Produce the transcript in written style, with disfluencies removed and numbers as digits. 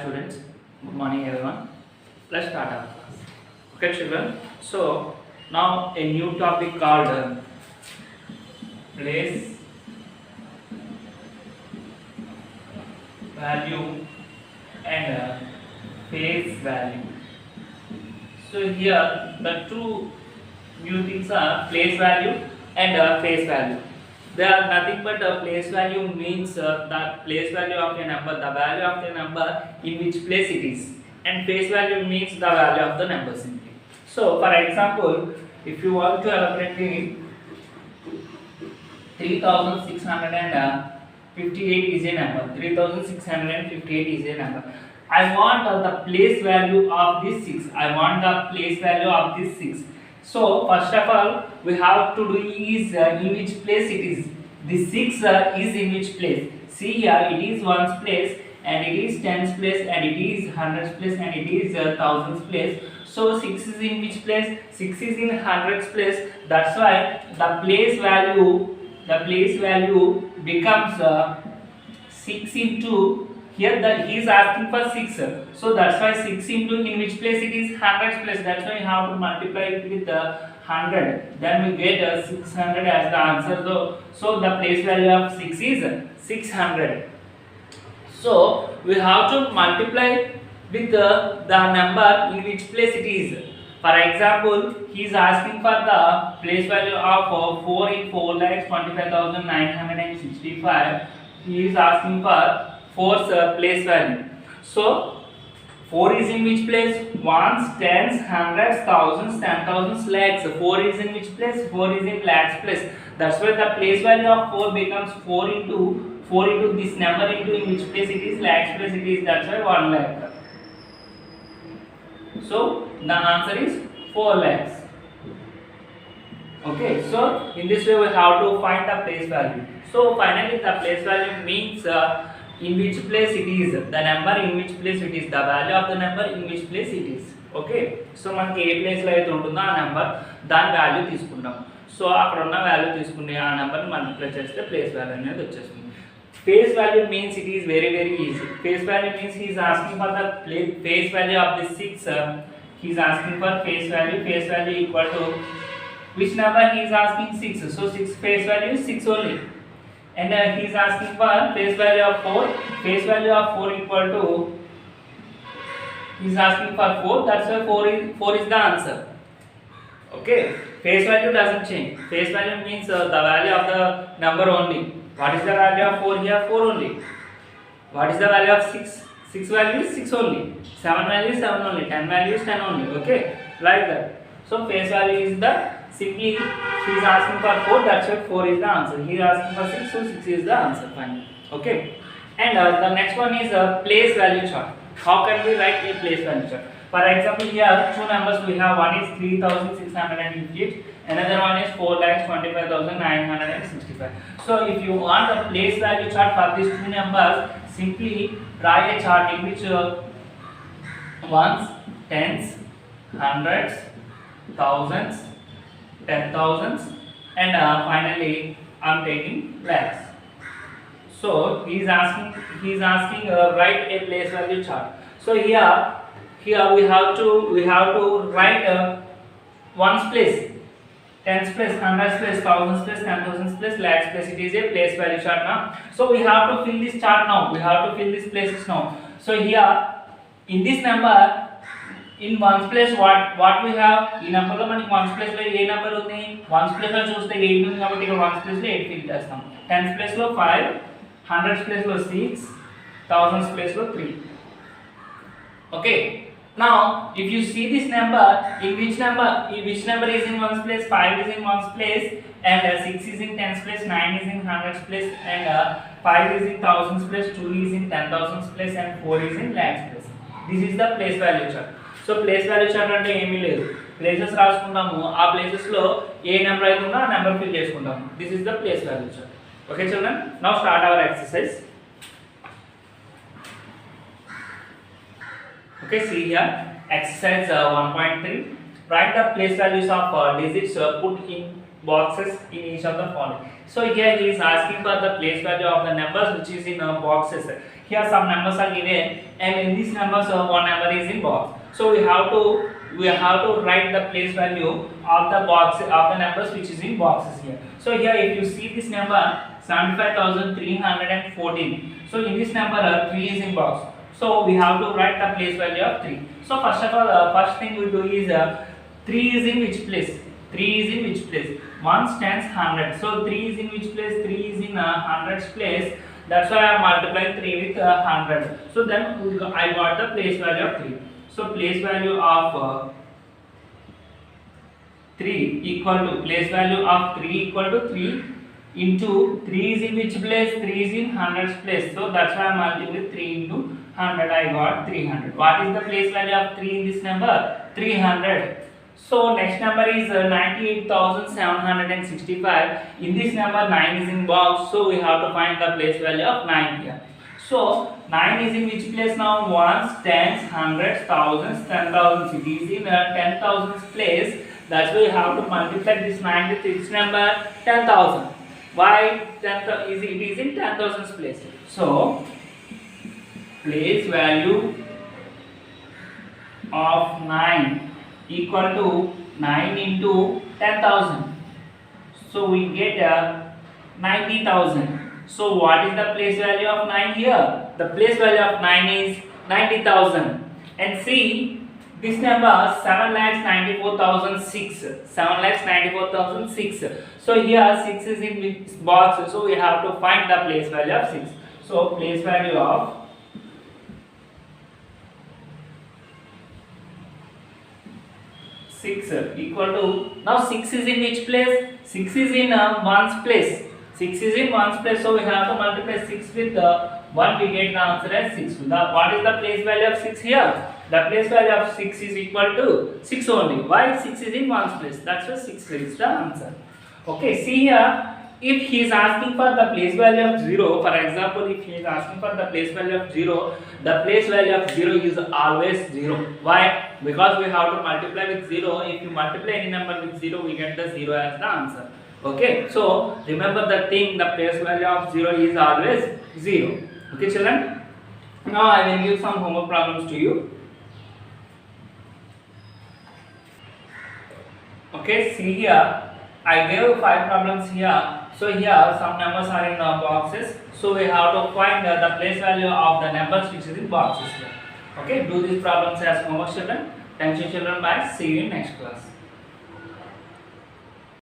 students. Good morning, everyone. Let's start our class. Okay, children. So now a new topic called place value and face value. So here the two new things are place value and face value. They are nothing but place value means the place value of a number, the value of the number in which place it is, and face value means the value of the number simply. So, for example, if you want to elaborate 3658 is a number. 3658 is a number. I want the place value of this 6. I want the place value of this 6. So first of all, we have to do is in which place it is. The 6 is in which place. See here, it is ones place, and it is tens place, and it is hundreds place, and it is thousands place. So 6 is in which place? 6 is in hundreds place. That's why the place value becomes 6 into. Here that he is asking for 6, so that's why 6 into in which place it is hundreds place. That's why you have to multiply it with 100. Then we get 600 as the answer. So the place value of 6 is 600. So we have to multiply with the number in which place it is. For example, he is asking for the place value of 4 in 4,25,965. He is asking for 4's place value. So 4 is in which place? Ones, tens, hundreds, thousands, 10,000s, lakhs. 4 is in which place? 4 is in lakhs place. That's why the place value of 4 becomes 4 into this number into in which place it is, lakhs place it is. That's why 1 lakh. So the answer is 4 lakhs. Okay, so in this way we have to find the place value. So finally the place value means in which place it is, the number in which place it is, the value of the number in which place it is. Okay so మనకి ఏ ప్లేస్లో అయితే ఉంటుందో ఆ number దాని value తీసుకుంటాం. So అక్కడ ఉన్న value తీసుకుని ఆ నెంబర్ని మల్టిప్లై చేస్తే ప్లేస్ వాల్యూ అనేది వచ్చేస్తుంది. Face value means it is very easy. Face value means he is asking for the face value of this 6. He is asking for face value equal to which number he is asking? 6. So 6 face value is 6 only. And he is asking for face value of 4. Face value of 4 equal to, he is asking for 4. That's why 4 is the answer. Okay, face value doesn't change. Face value means the value of the number only. What is the value of 4 here? 4 only. What is the value of 6? 6 value is 6 only. 7 value is 7 only. 10 value is 10 only. Okay, like that. So face value is the, simply he is asking for 4, that's why 4 is the answer. He is asking for 6, so 6 is the answer finally. Okay, and the next one is place value chart. How can we write a place value chart? For example, here two numbers we have. One is 3658, another one is 4,25,965. So if you want a place value chart for these two numbers, simply draw a chart in which ones, tens, hundreds, thousands, 10,000s, and finally I'm taking lakhs. So he is asking write a place value chart. So here we have to write ones place, tens place, hundreds place, thousands place, 10,000s place, lakhs place. It is a place value chart now. So we have to fill this chart now. We have to fill these places now. So here in this number, in ones place what we have, ఈ number లో మనకి ones place లో ఏ number ఉంది? Ones place లో చూస్తే 8 ఉంది కాబట్టి ఇక్కడ వన్స్ ప్లేస్ లో 8 ఫిల్ చేస్తాం. టెన్స్ ప్లేస్ లో 5, హండ్రెడ్స్ ప్లేస్ లో 6, థౌసండ్స్ ప్లేస్ లో 3. Okay, now if you see this number, which number is in ones place? 5 is in ones place, and 6 is in tens place, 9 is in hundreds place, and 5 is in thousands place, 2 is in 10,000s place, and 4 is in lakhs place. This is the place value chart. So place value chart అంటే ఏమీ లేదు, places రాసుకుంటాము, ఆ ప్లేసెస్లో ఏ number అయితే ఉందో ఆ number fill చేసుకుంటాము. This is the place value chart. Okay children, now start our exercise. Okay, see here exercise 1.3. write the place values of digits put in boxes in each of the following. So here he is asking for the place value of the numbers which is in boxes. Here some numbers are given, and in these numbers one number is in box. So we have to write the place value of the box of the numbers which is in boxes here. So here if you see this number 75,314. So in this number 3 is in box. So we have to write the place value of 3. So first of all, first thing we do is 3 is in which place? 3 is in which place? Ones, tens, hundred. So 3 is in which place? 3 is in hundreds place. That's why I am multiplying 3 with 100. So then I got the place value of 3. So place value of 3 equal to place value of 3 equal to 3 into 3 is in which place? 3 is in hundreds place. So that's why I am multiplying 3 into 100. I got 300. What is the place value of 3 in this number? 300. So next number is 98,765. In this number 9 is in box. So we have to find the place value of 9 here. So 9 is in which place now? Ones, tens, hundreds, thousands, 10,000. It is in 10,000 place. That's why we have to multiply this 9 with its number 10,000. Why 10,000? It is in 10,000 place. So place value of 9 equal to 9 into 10,000. So we get 90,000. So what is the place value of 9 here? The place value of 9 is 90,000. And see this number 7,94,006. 7,94,006. So here 6 is in which box? So we have to find the place value of 6. So place value of 6 equal to, now 6 is in which place? 6 is in ones place. 6 is in ones place, so we have to multiply 6 with 1, we get the answer as 6. What is the place value of 6 here? The place value of 6 is equal to 6 only. Why 6 is in ones place? That's why 6 is the answer. Okay, see here, if he is asking for the place value of 0, for example, if he is asking for the place value of 0, the place value of 0 is always 0. Why? Because we have to multiply with 0. If you multiply any number with 0, we get the 0 as the answer. Okay, so remember the thing, the place value of 0 is always 0. Okay, children? Now I will give some homework problems to you. Okay, see here, I gave 5 problems here. So here some numbers are in boxes. So we have to find the place value of the numbers which is in boxes here. Okay, do these problems as homework, children. Thank you, children. Bye. See you in next class.